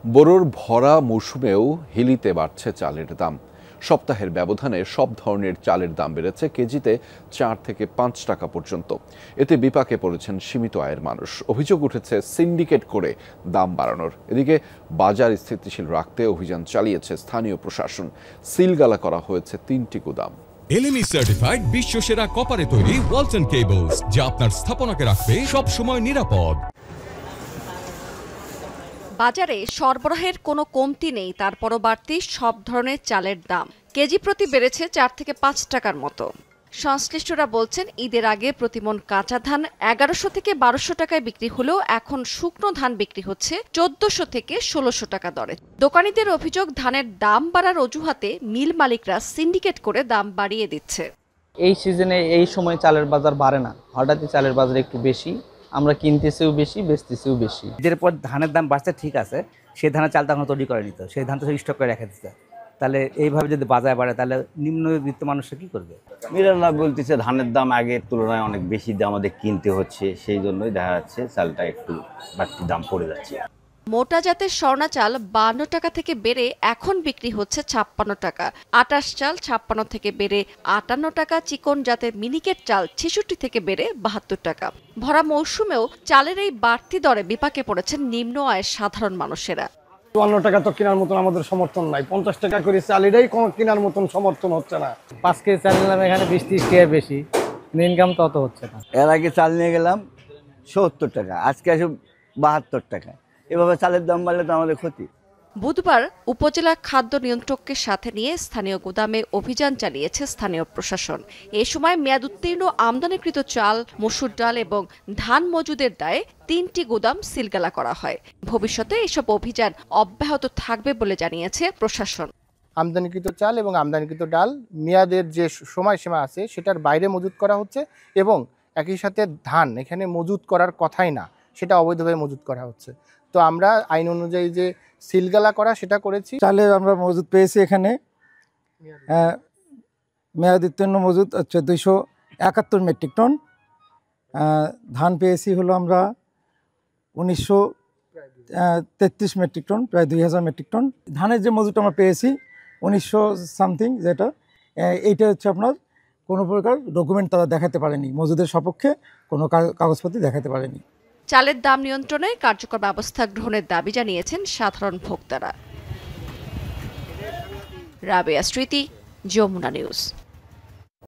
বোরোর ভরা মৌসুমেও হিলিতে বাড়ছে চালের দাম। সপ্তাহের ব্যবধানে সব ধরনের চালের দাম বেড়েছে কেজিতে 4 থেকে 5 টাকা পর্যন্ত। এতে বিপাকে পড়েছেন সীমিত আয়ের মানুষ। অভিযোগ উঠেছে সিন্ডিকেট করে দাম বাড়ানোর। এদিকে বাজার স্থিতিশীল রাখতে অভিযান চালিয়েছে স্থানীয় প্রশাসন। সিলগালা করা হয়েছে 3টি গুদাম। এলএমই সার্টিফাইড বিশ্বসেরা কপারে তৈরি ওয়ালটন কেবলস, যা আপনার স্থাপনাকে রাখবে সব সময় নিরাপদ। বাজারে সরবরাহের কোনো কমতি নেই, তারপরও বাড়তি সব ধরনের চালের দাম। কেজি প্রতি বেড়েছে 4 থেকে 5 টাকার মতো। সংশ্লিষ্টরা বলছেন, ঈদের আগে প্রতিমণ কাঁচা ধান 1100 থেকে 1200 টাকায় বিক্রি হলেও এখন শুকনো ধান বিক্রি হচ্ছে 1400 থেকে 1600 টাকা দরে। দোকানীদের অভিযোগ, ধানের দাম বাড়ার অজুহাতে মিল মালিকরা সিন্ডিকেট করে দাম বাড়িয়ে দিচ্ছে। এই সিজনে এই সময় চালের বাজার বাড়ে না, হঠাৎই চালের বাজার একটু বেশি, আমরা কিনতেছিও বেশি, বেচতেছিও বেশি। এর পর ধানের দাম বাড়ছে, ঠিক আছে, সেই ধানের চাল তখন তৈরি করে নিত, সেই ধান তো স্টক করে রেখে দিতে। তাহলে এইভাবে যদি বাজার বাড়ে তাহলে নিম্নবিত্ত মানুষরা কি করবে? মিলাররা বলতেছে ধানের দাম আগের তুলনায় অনেক বেশি দাম আমাদের কিনতে হচ্ছে, সেই জন্যই দেখা যাচ্ছে চালটা একটু বাড়তি দাম পড়ে যাচ্ছে। মোটা জাতের স্বর্ণা চাল 52 টাকা থেকে বেড়ে এখন বিক্রি হচ্ছে 56 টাকা। আটাশ চাল 56 থেকে বেড়ে 58 টাকা। চিকন জাতের মিনিকেট চাল 66 থেকে বেড়ে 72 টাকা। ভরা মৌসুমেও চালের এই বাড়তি দরে বিপাকে পড়েছেন নিম্ন আয়ের সাধারণ মানুষেরা। 54 টাকা তো কেনার মতন আমাদের সমর্থন নাই, 50 টাকা করে চাল, এটাই কোনো কেনার মতন সমর্থন হচ্ছে না। 5 কেজি চাল নিলাম এখানে 20-30 টাকা বেশি, ইনকাম তো অত হচ্ছে না। এর আগে চাল নিয়ে গেলাম 70 টাকা, আজকে আসে 72 টাকা। এভাবে চালের দাম বাড়লে তো আমাদের ক্ষতি। বুধবার উপজেলা খাদ্য নিয়ন্ত্রককে সাথে নিয়ে স্থানীয় গুদামে অভিযান চালিয়েছে স্থানীয় প্রশাসন। এ সময় মেয়াদ উত্তীর্ণ আমদানিকৃত চাল, মসুর ডাল এবং ধান মজুদের দায়ে 3টি গুদাম সিলগালা করা হয়। ভবিষ্যতে এসব অভিযান অব্যাহত থাকবে বলে জানিয়েছে প্রশাসন। আমদানিকৃত চাল এবং আমদানিকৃত ডাল মেয়াদের যে সময়সীমা আছে সেটার বাইরে মজুত করা হচ্ছে, এবং একই সাথে ধান এখানে মজুত করার কথাই না, সেটা অবৈধভাবে মজুত করা হচ্ছে। তো আমরা আইন অনুযায়ী যে সিলগালা করা সেটা করেছি। চালে আমরা মজুদ পেয়েছি এখানে মেয়াদ উত্তীর্ণ মজুদ হচ্ছে 271 মেট্রিক টন। ধান পেয়েছি হলো আমরা 1933 মেট্রিক টন, প্রায় 2000 মেট্রিক টন। ধানের যে মজুদ আমরা পেয়েছি 1900 সামথিং, যেটা এইটা হচ্ছে আপনার কোনো প্রকার ডকুমেন্ট তারা দেখাতে পারেনি, মজুদের সপক্ষে কোনো কাগজপত্র দেখাতে পারেনি। চালের দাম নিয়ন্ত্রণে কার্যকর ব্যবস্থা গ্রহণের দাবি জানিয়েছেন সাধারণ ভোক্তারা। রাবেয়া স্মৃতি, যমুনা নিউজ।